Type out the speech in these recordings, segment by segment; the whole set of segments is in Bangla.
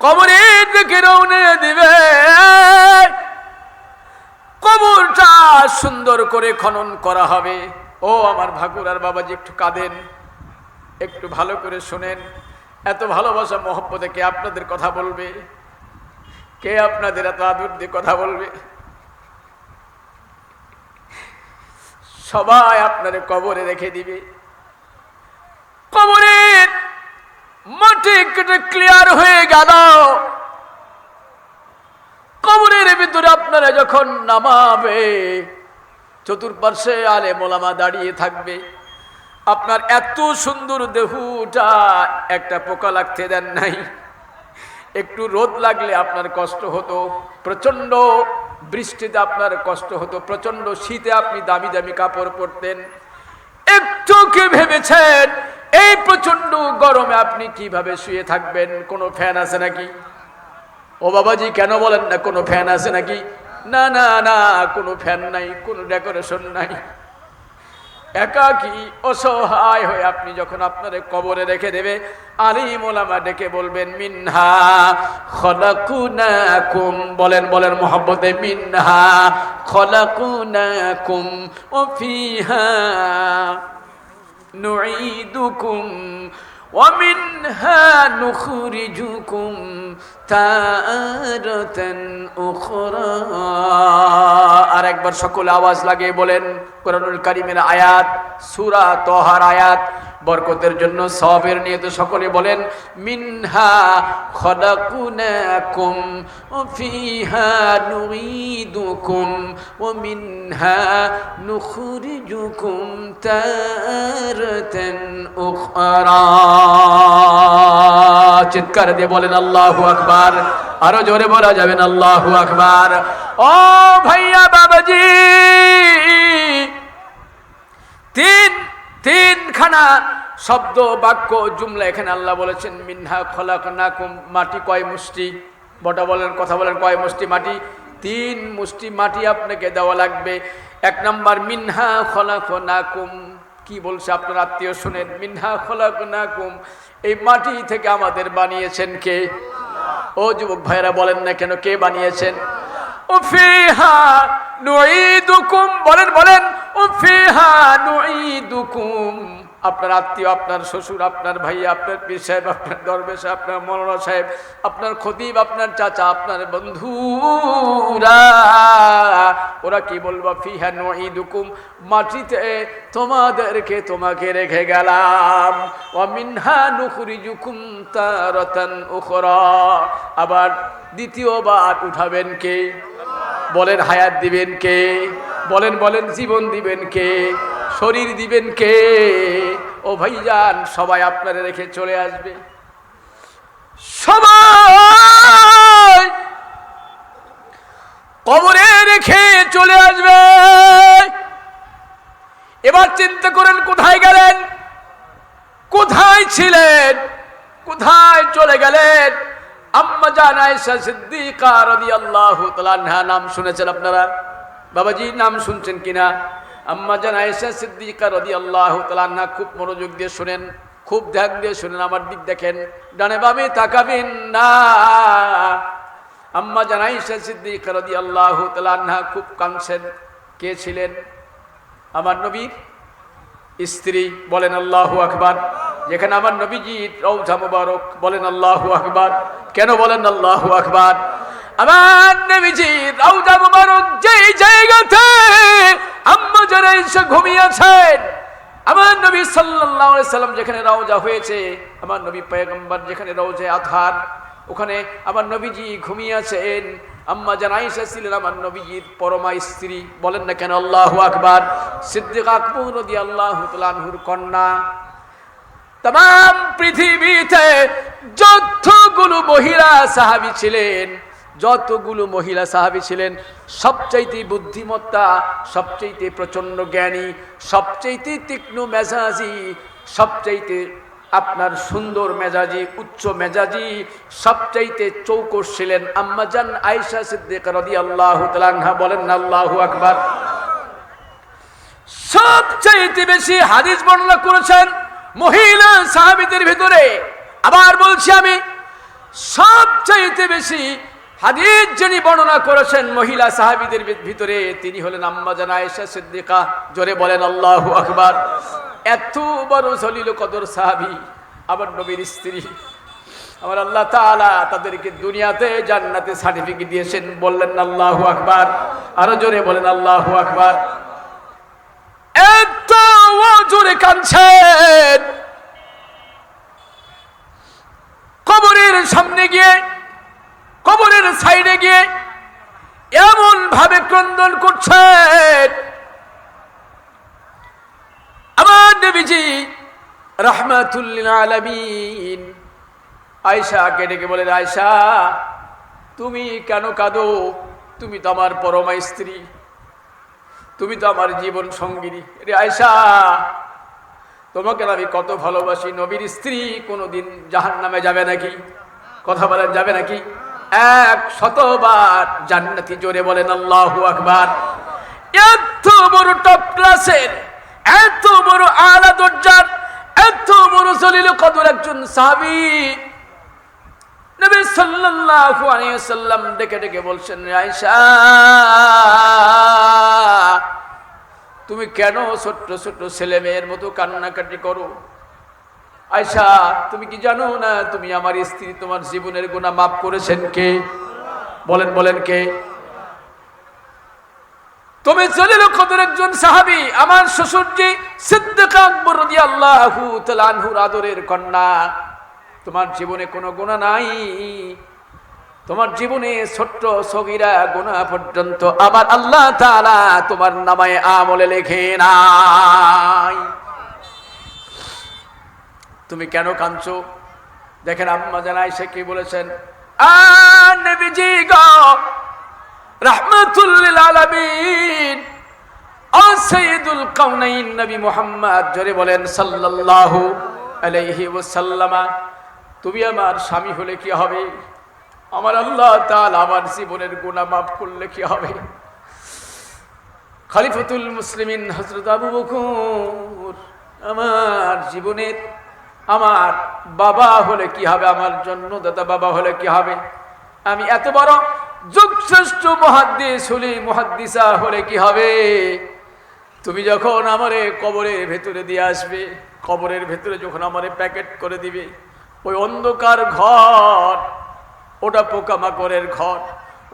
কবরের দিকে রওনা দিবে। কবরটা সুন্দর করে খনন করা হবে। ও আমার ভাগুরার বাবাজি, একটু কাঁদেন, একটু ভালো করে শোনেন। এত ভালোবাসা মহব্বতে কে আপনাদের কথা বলবে? কে আপনাদের এত আদর দিয়ে কথা বলবে? সবাই আপনার কবরে রেখে দিবে। কবরের মাটি কেটে ক্লিয়ার হয়ে গেল। কবরের ভিতরে আপনারা যখন নামাবে, চতুর্পার্শ্বে আলেম ওলামা দাঁড়িয়ে থাকবে। আপনার এত সুন্দর দেহটা একটা পোকা লাগতে দেন নাই। একটু রোদ লাগলে আপনার কষ্ট হতো, প্রচন্ড বৃষ্টিতে আপনার কষ্ট হতো, প্রচন্ড শীতে আপনি দামি দামি কাপড় পরতেন। একটু কি ভেবেছেন এই প্রচন্ড গরমে আপনি কিভাবে শুয়ে থাকবেন? কোনো ফ্যান আছে নাকি? ও বাবাজি, কেন বলেন না কোনো ফ্যান আছে নাকি? না না না, কোনো ফ্যান নাই, কোনো ডেকোরেশন নাই। একাকী অসহায় হয়ে আপনি যখন আপনার কবরে রেখে দেবে, আলিম ওলামা ডেকে বলবেন মিনহা খলাকুনাকুম। বলেন বলেন মহব্বতে, মিনহা খলাকুনাকুম ওয়া ফিহা নুঈদুকুম ওয়া মিনহা নুখরিজুকুম তারাতান উখরা। আর একবার সকলে আওয়াজ লাগিয়ে বলেন কোরআনুল কারীমের আয়াত, সূরা তাহার আয়াত, বরকতের জন্য সওয়াবের নিয়তে সকলে বলেন মিনহা খলাকুনাকুম ওয়া ফিহা নুঈদুকুম ওয়া মিনহা নুখরিজুকুম তারাতান উখরা। চিৎকার দিয়ে বলেন আল্লাহু আকবার। আরো জোরে বলা যাবেন আল্লাহু আকবার। ও ভাইয়া বাবাজি, তিনখানা শব্দ বাক্য জুমলা এখানে আল্লাহ বলেছেন। মিনহা খলাকনাকুম, মাটি কয় মুষ্টি? বটা বলেন, কথা বলেন, কয় মুষ্টি মাটি? 3 মুষ্টি মাটি আপনাকে দেওয়া লাগবে। 1 নাম্বার মিনহা খলাকনাকুম, কি বলছে আপনার আত্মীয় শুনেন। মিনহা খলাকনাকুম, এই মাটি থেকে আমাদের বানিয়েছেন কে? ও যুবক ভাইরা বলেন না কেন, কে বানিয়েছেন? ও ফিহা নুঈদুকুম, বলেন বলেন, ও ফিহা নুঈদুকুম। আপনার আত্মীয়, আপনার শ্বশুর, আপনার ভাই, আপনার পীর সাহেব, আপনার দরবেশ, আপনার মৌলানা সাহেব, আপনার খতিব, আপনার চাচা, আপনার বন্ধুরা, ওরা কি বলবো? ফিহা নুঈদুকুম, মাটিতে তোমাকে রেখে গেলাম। ওয়া মিনহা নুখরিজুকুম তারাতান উখরা, আবার দ্বিতীয়বার উঠাবেন কে? বলেন হায়াত দিবেন কে? বলেন বলেন জীবন দিবেন কে? শরীর দিবেন কে? ও ভাইজান, সবাই আপনারা রেখে চলে আসবে। সবাই কবরে রেখে চলে আসবে। এবার চিন্তা করেন, কোথায় গেলেন? কোথায় ছিলেন? কোথায় চলে গেলেন? আম্মা জান আয়েশা সিদ্দিকা রাদিয়াল্লাহু তাআলা আনহা, নাম শুনেছেন আপনারা? বাবাজি নাম শুনছেন কিনা? আম্মা জান আয়েশা সিদ্দিকা রাদিয়াল্লাহু তাআলা আনহা, খুব মনোযোগ দিয়ে শুনেন, খুব ধ্যান দিয়ে শুনেন, আমার দিক দেখেন, ডানে বামে তাকাবেন না। আম্মা জান আয়েশা সিদ্দিকা রাদিয়াল্লাহু তাআলা আনহা খুব কাঁদছেন। কে ছিলেন? আমার নবীর স্ত্রী। বলেন আল্লাহু আকবার। যেখানে আমার নবীজির রওজা মুবারক, বলেন আল্লাহু আকবার। কেন বলেন আল্লাহু আকবার? আমার নবীজির রওজা মুবারক যেই জায়গাতে আম্মা জান আয়েশা ঘুমিয়েছেন, আমার নবী সাল্লাল্লাহু আলাইহি সাল্লাম যেখানে রওজা হয়েছে, আমার নবী পয়গম্বর যেখানে রওজা আতহার, ওখানে আমার নবীজি ঘুমিয়েছেন। আম্মা জান আয়েশা ছিলেন আমার নবীজির পরমা স্ত্রী। বলেন না কেন আল্লাহু আকবার। সিদ্দিক আকবর রাদিয়াল্লাহু তাআলা আনহুর কন্যা। तमाम পৃথিবীতে যতগুলো মহিলা সাহাবী ছিলেন, যতগুলো মহিলা সাহাবী ছিলেন, সবচাইতে বুদ্ধিমত্তা, সবচাইতে প্রচন্ড জ্ঞানী, সবচাইতে তীক্ষ্ণ মেজাজি, সবচাইতে আপনার সুন্দর মেজাজি, উচ্চ মেজাজি, সবচাইতে চৌকস ছিলেন আম্মা জান আয়েশা সিদ্দিকা রাদিয়াল্লাহু তাআলা আনহা। বলেন না আল্লাহু আকবার। সবচাইতে বেশি হাদিস বর্ণনা করেছেন মহিলা সাহাবীদের ভিতরে। আবার বলছি আমি, সবচাইতে বেশি হাদিস যিনি বর্ণনা করেছেন মহিলা সাহাবীদের ভিতরে তিনি হলেন আম্মা জান আয়েশা সিদ্দিকা। জোরে বলেন আল্লাহু আকবার। এত বড় জলিল কদর সাহাবী আমার নবীর স্ত্রী, আমার আল্লাহ তাআলা তাদেরকে দুনিয়াতে জান্নাতে সার্টিফিকেট দিয়েছেন। বললেন আল্লাহু আকবার। আরো জোরে বলেন আল্লাহু আকবার। এত জোরে কাঁদছেন, কবরের সামনে গিয়ে, কবরের সাইডে গিয়ে এমন ভাবে ক্রন্দন করছেন। আমার নবীজি রাহমাতুল লিল আলামিন আয়েশাকে ডেকে বলেন, আয়েশা তুমি কেন কাঁদো? তুমি তো আমার পরমা স্ত্রী, তুমি তো আমার জীবন সঙ্গিনী। রে আয়েশা, তোমাকে আমি কত ভালোবাসি। নবীর স্ত্রী কোনোদিন জাহান্নামে যাবে নাকি? কথা বলেন, যাবে নাকি? 100বার জান্নাতি। জোরে বলেন আল্লাহু আকবার। এত বড় টপ ক্লাসের, এত বড় আলা দরজার, এত বড় জলিল কদর একজন সাহাবী নবী সাল্লাল্লাহু আলাইহি ওয়াসাল্লাম ডেকে ডেকে বলছেন, আয়েশা তুমি কেন ছোট্ট ছোট্ট ছেলে মেয়ের মতো কান্নাকাটি করো? আয়েশা তুমি কি জানো না তুমি আমার স্ত্রী, তোমার জীবনের গুনাহ মাফ করেছেন কে? বলেন বলেন কে? তুমি জলিল কদর একজন সাহাবী, আমার শ্বশুরজি সিদ্দিক আকবর রাদিয়াল্লাহু তাআলা আনহুর আদরের কন্যা। তোমার জীবনে কোনো গুনাহ নাই, তোমার জীবনে ছোট্ট সগীরা গুনাহ পর্যন্ত আমার আল্লাহ তাআলা তোমার নামায়ে আমলে লেখে নাই। তুমি কেন কাঁদছো? দেখেন আম্মা জান আয়েশা কি বলেছেন, নবীজি গো রাহমাতুল লিল আলামিন সাইয়্যিদুল কাউনাইন নবী মুহাম্মদ, জোরে বলেন সাল্লাল্লাহু আলাইহি ওয়াসাল্লাম, তুমি আমার স্বামী হলে কি হবে? আমার আল্লাহ তাআলা আমার জীবনের গুনাহ মাফ করলে কি হবে? খলিফাতুল মুসলিমিন হযরত আবু বকর আমার জীবনের, আমার বাবা হলে কি হবে? আমার জন্মদাতা বাবা হলে কি হবে? আমি এত বড় যুগশ্রেষ্ঠ মুহাদ্দিস হলে, মুহাদ্দিসা হলে কি হবে? তুমি যখন আমারে কবরের ভেতরে দিয়ে আসবে, কবরের ভেতরে যখন আমারে প্যাকেট করে দিবে, ওই অন্ধকার ঘর, ওটা পোকামাকড়ের ঘর,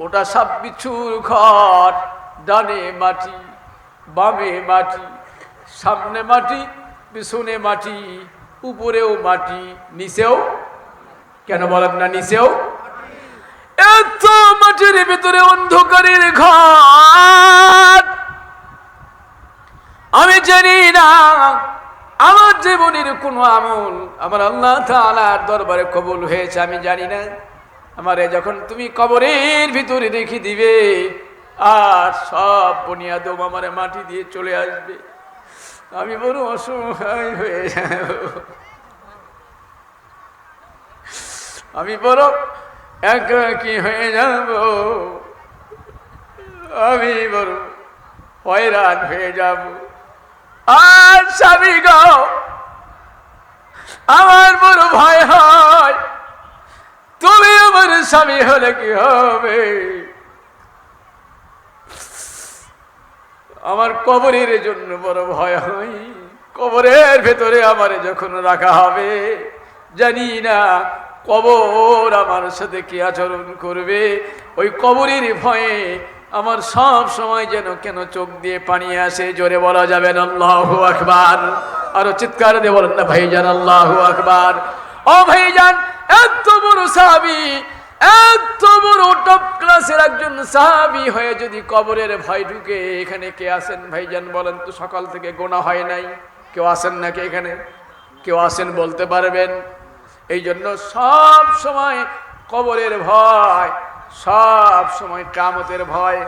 ওটা সাপ বিচ্ছুর ঘর। ডানে মাটি, বামে মাটি, সামনে মাটি, পিছনে মাটি, উপরেও মাটি, নিচেও, কেন বলেন না নিচেও? এত মাটির ভিতরে অন্ধকারের ঘর। আমি জানি না আমার জীবনের কোন আমল আমার আল্লাহ তাআলার দরবারে কবুল হয়েছে, আমি জানি না। আমারে যখন তুমি কবরের ভিতরে রেখে দিবে, আর সব বুনিয়াদম আমারে মাটি দিয়ে চলে আসবে, আমি বড় অসহায় হয়ে যাব, আমি বড় একাকী হয়ে যাব, আমি বড় হয়রান হয়ে যাব। আর স্বামী গো, আমার বড় ভয় হয়, তুমি আমার স্বামী হলে কি হবে? আমার কবরের জন্য বড় ভয় হয়। কবরের ভেতরে আমারে যখন রাখা হবে, জানি না কবর আমার সাথে কি আচরণ করবে। ওই কবরের ভয়ে আমার সব সময় যেন কেন চোখ দিয়ে পানি আসে। জোরে বলা যাবে না আল্লাহু আকবার? আরো চিৎকার দিয়ে বলেন না ভাইজান আল্লাহু আকবার। ও ভাইজান, এত বড় সাহাবী, এত বড় টপ ক্লাসের একজন সাহাবী হয়ে যদি কবরের ভয় ঢুকে, এখানে কে আছেন ভাইজান বলেন তো? সকাল থেকে গোনা হয় নাই, কেউ আছেন নাকি এখানে? কেউ আছেন বলতে পারবেন? এই জন্য সব সময় কবরের ভয়, সব সময় কিয়ামতের ভয়,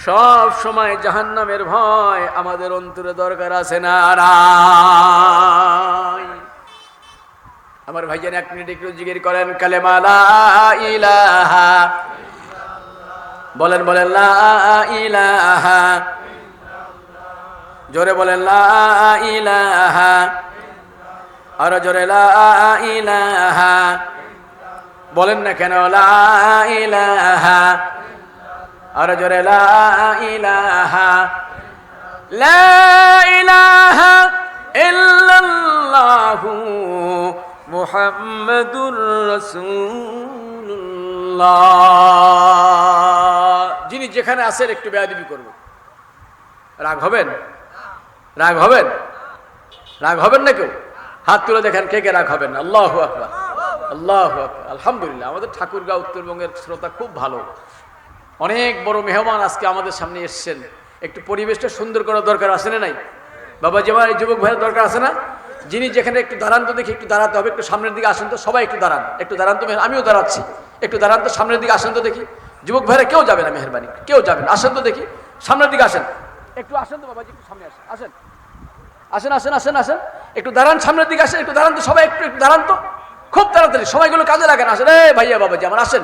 সব সময় জাহান্নামের ভয় আমাদের অন্তরে দরকার আছে না? আমার ভাইজান 1 মিনিট একটু জিকির করেন কালেমা লা ইলাহা, বলেন বলেন লা ইলাহা, জোরে বলেন লা ইলাহা, আর জোরে লা ইলাহা বলেন না কেন লা ইলাহা, আর জোরে লা ইলাহা, লা ইলাহা ইল্লাল্লাহু মুহাম্মাদুর রাসূলুল্লাহ। যিনি যেখানে আছেন একটু বেয়াদবি করব, রাগ হবেন? রাগ হবেন? রাগ হবেন না কেউ? হাত তুলে দেখেন কে কে রাগ হবেন। আল্লাহু আকবার, আল্লাহু আকবার। আলহামদুলিল্লাহ, আমাদের ঠাকুরগাঁও উত্তরবঙ্গের শ্রোতা খুব ভালো, অনেক বড় মেহমান আজকে আমাদের সামনে এসছেন। একটু পরিবেশটা সুন্দর করার দরকার আছে না নাই? বাবাজি আমার এই যুবক ভাইয়ের দরকার আছে না? যিনি যেখানে একটু দাঁড়ান তো দেখি, একটু দাঁড়াতে হবে, একটু সামনের দিকে আসেন তো সবাই, একটু দাঁড়ান, একটু দাঁড়ান তো, আমিও দাঁড়াচ্ছি, একটু দাঁড়ান তো, সামনের দিকে আসেন তো দেখি। যুবক ভাইরা কেউ যাবে না, মেহরবানি কেউ যাবেন, আসেন তো দেখি, সামনের দিকে আসেন, একটু আসেন তো বাবাজি, একটু সামনে আসেন, আসেন আসেন আসেন আসেন আসেন, একটু দাঁড়ান, সামনের দিকে আসেন, একটু দাঁড়ান তো সবাই, একটু একটু দাঁড়ান তো, খুব তাড়াতাড়ি সময়গুলো কাজে লাগেন, আসেন। এই ভাইয়া বাবাজি আমার আসেন,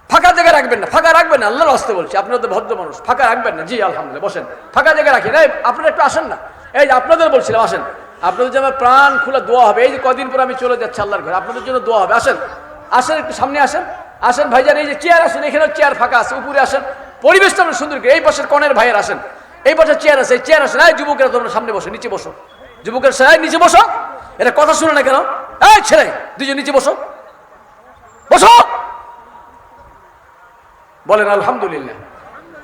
ফাঁকা জায়গা রাখবেন না, ফাঁকা রাখবেন না, আল্লাহর হস্তে বলছি, আপনারা তো ভদ্র মানুষ, ফাঁকা রাখবেন না। জি আলহামদুলিল্লাহ, বসেন, ফাঁকা জায়গা রাখেন। এই আপনারা একটু আসেন না, এই যে আপনাদের বলছিলাম আসেন, আপনাদের যে আমার প্রাণ খোলা দোয়া হবে, এই যে কদিন পর আমি চলে যাচ্ছি আল্লাহর ঘরে, আপনাদের জন্য দোয়া হবে, আসেন আসেন, একটু সামনে আসেন, আসেন ভাইজান, এই যে চেয়ার আসেন, এখানে চেয়ার ফাঁকা আছে, উপরে আসেন, পরিবেশটা আমরা সুন্দর করি। এই পাশের কনের ভাইয়ের আসেন, এই পাশে চেয়ার আছে, এই চেয়ার আসেন। এই যুবকেরা তোমরা সামনে বসো, নিচে বসো, যুবকের সাহেব নিচে বসো, এটা কথা শুনে না কেন? এই ছেলে দুজন নিচে বসো, বসো, বলেন আলহামদুলিল্লাহ,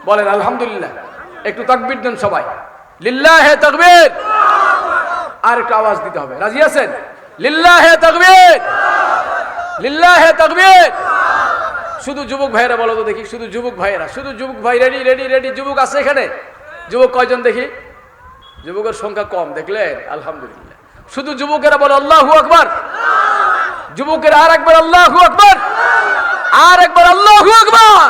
বলেন আলহামদুলিল্লাহ, একটু তাকবীর দেন সবাই, লিল্লাহে তাকবীর, আর একটু আওয়াজ দিতে হবে, রাজি আছেন? লিল্লাহে তাকবীর, লিল্লাহে তাকবীর। শুধু যুবক ভাইয়েরা বলো তো দেখি, শুধু যুবক ভাইয়েরা, শুধু যুবক ভাই, রেডি রেডি রেডি। যুবক আছে এখানে? যুবক কয়জন দেখি? যুবকের সংখ্যা কম, দেখলেন? আলহামদুলিল্লাহ। শুধু যুবকেরা বলো আল্লাহু আকবার, যুবকেরা আর একবার আল্লাহু আকবার, আর একবার আল্লাহু আকবার।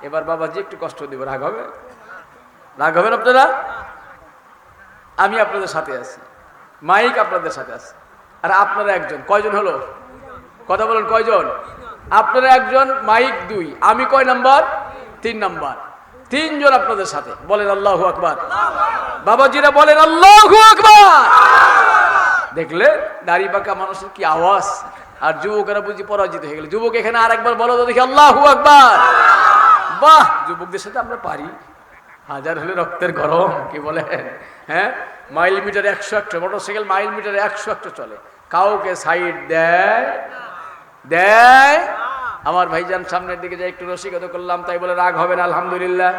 এবার বাবাজি একটু কষ্ট দিব, রাগ হবে? রাগ হবেন আপনারা? আমি আপনাদের সাথে আছি, মাইক আপনাদের সাথে আছে, আর আপনারা একজন, কয়জন হলো? কথা বলেন, কয়জন? আপনারা একজন, মাইক দুই, আমি কয় নাম্বার? 3 নাম্বার, 3 জন আপনাদের সাথে। বলেন আল্লাহু আকবার, বাবাজিরা বলেন আল্লাহু আকবার। দেখলে দাড়ি পাকা মানুষের কি আওয়াজ, আর যুবকেরা বুঝি পরাজিত হয়ে গেল। যুবক এখানে আর একবার বলো তো দেখি আল্লাহু আকবার। বাহ, যুবকদের সাথে আমরা পারি, হাজার হলে রক্তের গরম, কি বলেন? হ্যাঁ, মাইল মিটার 101, মোটরসাইকেল মাইল মিটারে 101 চলে, কাউকে সাইড দেয় দেয়? আমার ভাইজান সামনের দিকে যাই, একটু রসিকতা করলাম তাই বলে রাগ হবে না? আলহামদুলিল্লাহ,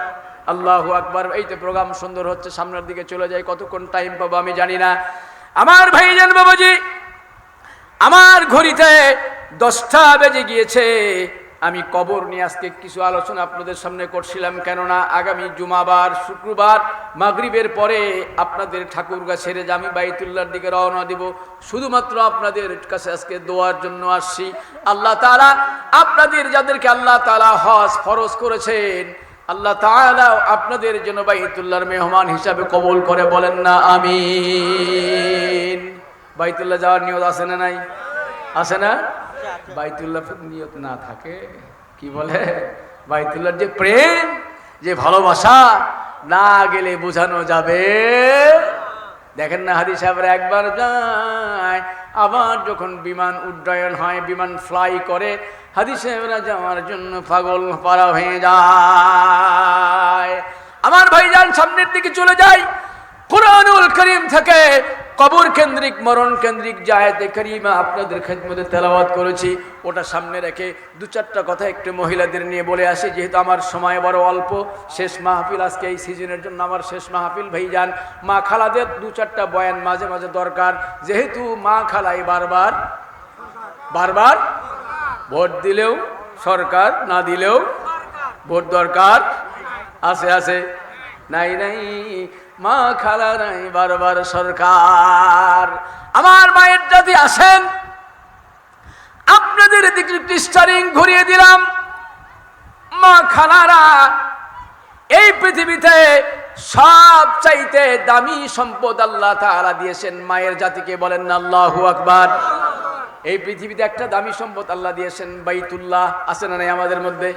আল্লাহু আকবার। এই তো প্রোগ্রাম সুন্দর হচ্ছে, সামনের দিকে চলে যাই, কতক্ষণ টাইম পাবো আমি জানি না। আমার ভাইজান বাবাজি, আমার ঘড়িতে 10টা বেজে গিয়েছে। আমি কবর নিয়ে আজকে কিছু আলোচনা আপনাদের সামনে করছিলাম, কেননা আগামী জুমাবার শুক্রবার মাগরিবের পরে আপনাদের ঠাকুরগা ছেড়ে যে আমি বাইতুল্লাহর দিকে রওনা দিব, শুধুমাত্র আপনাদের কাছে আজকে দোয়ার জন্য আসছি। আল্লাহ তাআলা আপনাদের, যাদেরকে আল্লাহ তাআলা হজ ফরজ করেছেন, আল্লাহ তাআলা আপনাদের জন্য বাইতুল্লাহর মেহমান হিসাবে কবুল করে, বলেন না আমিন। বাইতুল্লাহ যাওয়ার নিয়ত আছে না নাই? আছে না? বাইতুল্লাহ নিয়ত না থাকে কি বলে? বাইতুল্লাহর যে প্রেম, যে ভালোবাসা, না গেলে বোঝানো যাবে। দেখেন না, হাদি সাহেবরা একবার যায়, আবার যখন বিমান উড্ডয়ন হয়, বিমান ফ্লাই করে, হাদি সাহেবরা যাওয়ার জন্য পাগল পারা হয়ে যায়। আমার ভাইজান সামনের দিকে চলে যায়, কুরআনুল কারীম থেকে কবর কেন্দ্রিক, মরণ কেন্দ্রিক যে আয়াতে কারিমা আপনাদের খেদমতে তেলাওয়াত করেছি, ওটা সামনে রেখে 2-4টা কথা একটু মহিলাদের নিয়ে বলে আসি, যেহেতু আমার সময় বড় অল্প। শেষ মাহফিল আজকে, এই সিজনের জন্য আমার শেষ মাহফিল। ভাইজান, মা খালাদের 2-4টা বয়ান মাঝে মাঝে দরকার, যেহেতু মা খালাই বারবার বারবার ভোট দিলেও সরকার, না দিলেও ভোট দরকার আছে আছে, নাই নাই, মা খালা নাই বারবার সরকার। আমার মায়ের জাতি আসেন, আপনাদের দিকে স্টারিং ঘুরিয়ে দিলাম। মা খালারা এই পৃথিবীতে সব চাইতে দামি সম্পদ আল্লাহ তাআলা দিয়েছেন মায়ের জাতিকে, বলেন না আল্লাহু আকবার। এই পৃথিবীতে একটা দামি সম্পদ আল্লাহ দিয়েছেন, বাইতুল্লাহ। আছে না নাই আমাদের মধ্যে?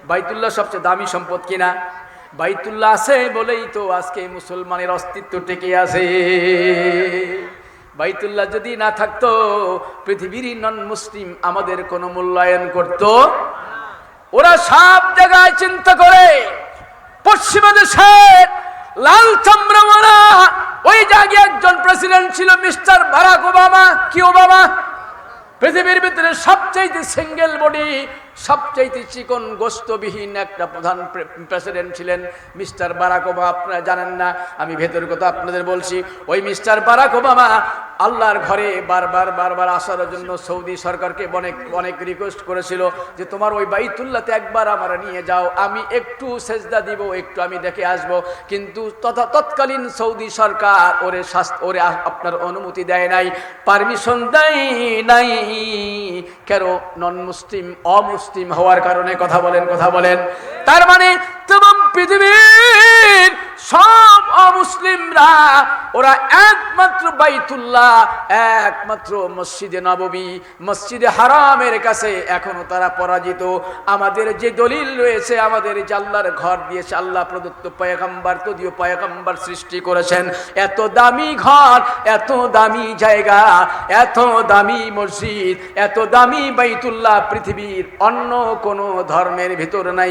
বাইতুল্লাহ সবচেয়ে দামি সম্পদ কিনা? বাইতুল্লাহ আছে বলেই তো আজকে মুসলমানের অস্তিত্ব টিকে আছে। বাইতুল্লাহ যদি না থাকতো পৃথিবীর নন মুসলিম আমাদের কোনো মূল্যায়ন করত। ওরা সব জায়গায় চিন্তা করে। পশ্চিমা দেশের লাল চামড়াওয়ালা ওই জায়গায় একজন প্রেসিডেন্ট ছিল মিস্টার বারাক ওবামা। কি ওবামা? পৃথিবীর ভিতরে সবচাইতে সিঙ্গেল বডি, সবচাইতে চিকন গোস্তবিহীন একটা প্রধান প্রেসিডেন্ট ছিলেন মিস্টার বারাক ওবামা। আপনারা জানেন না, আমি ভেতরের কথা আপনাদের বলছি। ওই মিস্টার বারাক ওবামা আল্লাহর ঘরে বারবার আসার জন্য সৌদি সরকারকে অনেক রিকোয়েস্ট করেছিল যে তোমার ওই বাইতুল্লাহতে একবার আমার নিয়ে যাও, আমি একটু সেজদা দিব, একটু আমি দেখে আসব। কিন্তু তৎকালীন সৌদি সরকার ওরে আপনার অনুমতি দেয় নাই, পারমিশন দেয় নাই। কেন? নন মুসলিম, অমুসলিম হওয়ার কারণে। কথা বলেন। তার মানে तमाम পৃথিবীর সব অমুসলিমরা ওরা একমাত্র বাইতুল্লাহ, একমাত্র মসজিদে নববী, মসজিদে হারামের কাছে এখনো তারা পরাজিত। আমাদের যে দলিল রয়েছে, আমাদের যে আল্লাহর ঘর দিয়েছে, আল্লাহ প্রদত্ত পয়গম্বর, তদীয় পয়গম্বর সৃষ্টি করেছেন, এত দামি ঘর, এত দামি জায়গা, এত দামি মসজিদ, এত দামি বাইতুল্লাহ পৃথিবীর অন্য কোনো ধর্মের ভিতর নাই।